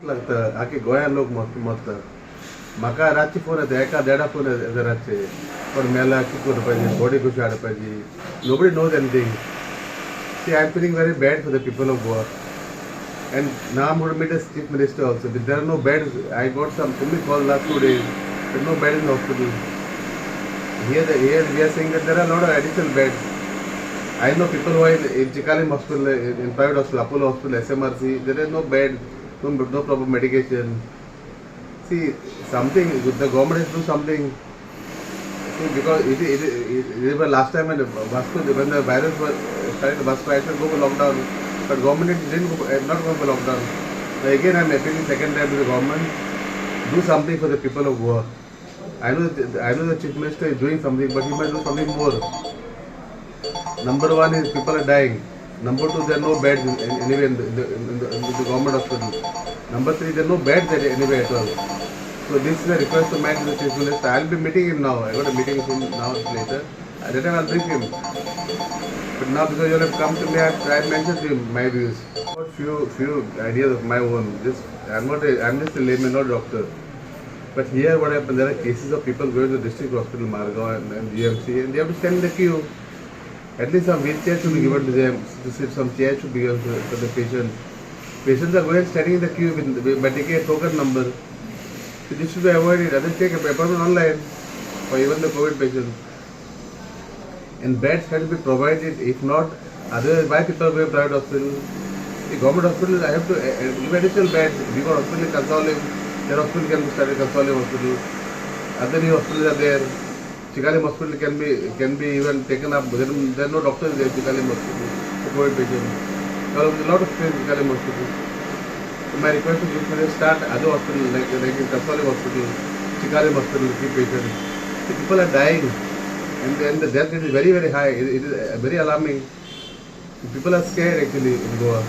लागता आखे गोंया लोक मरतात. म्हाका रातचे फोन येता, एका देडा फोन येता रातचे, पण मेला, कितें करपा पाहिजे, बॉडी कशी हाडपाची. Nobody knows anything. See, I'm feeling very bad for the people of Goa. And now I'm going to meet the chief minister also. But there are no beds. I got so many calls last 2 days. There's no bed in the hospital. Here we are saying that there are a lot of additional beds. I know people who are in Chikalim hospital, in private hospital, Apollo hospital, SMRC. There is no bed, no proper medication. See, something, the government has to do something. See, because it was last time when the virus was started, the Vasco had to go for lockdown. But government didn't go, not go for lockdown. So again, I'm appealing second time to the government, do something for the people of Goa. I know the chief minister is doing something, but he might do something more. Number one is people are dying. Number two, there are no beds anywhere in the government hospital. Number three, there are no beds anywhere at all. So this is a request to make the chief minister. I'll be meeting him now. I got a meeting with him now later. At that time I'll bring him. But now because you have come to me, I mentioned to him my views. Got few ideas of my own. I'm just a layman, not a doctor. But here what happens, there are cases of people going to district hospital, Margao and GMC, and they have to stand in the queue. At least some wheelchair should be given to them, to sit, some chair should be given for the patient. Patients are going standing in the queue by taking a token number. So this should be avoided. Others take appointment online for even the COVID patients. And beds have to be provided. If not, otherwise why people go to private hospital? The government hospitals, I have to give additional beds. Because hospital is Consolim, their hospital can be started Consolim hospital. Other new hospitals are there. Chikalim hospital can be even taken up. There are no doctors there. Chikalim hospital for COVID patients. There is a lot of space in Chikalim hospital. So my request is to start other hospitals like in Consolim hospital, Chikalim hospital, keep patients. So people are dying, and the death rate is very high. It is very alarming. People are scared actually in Goa.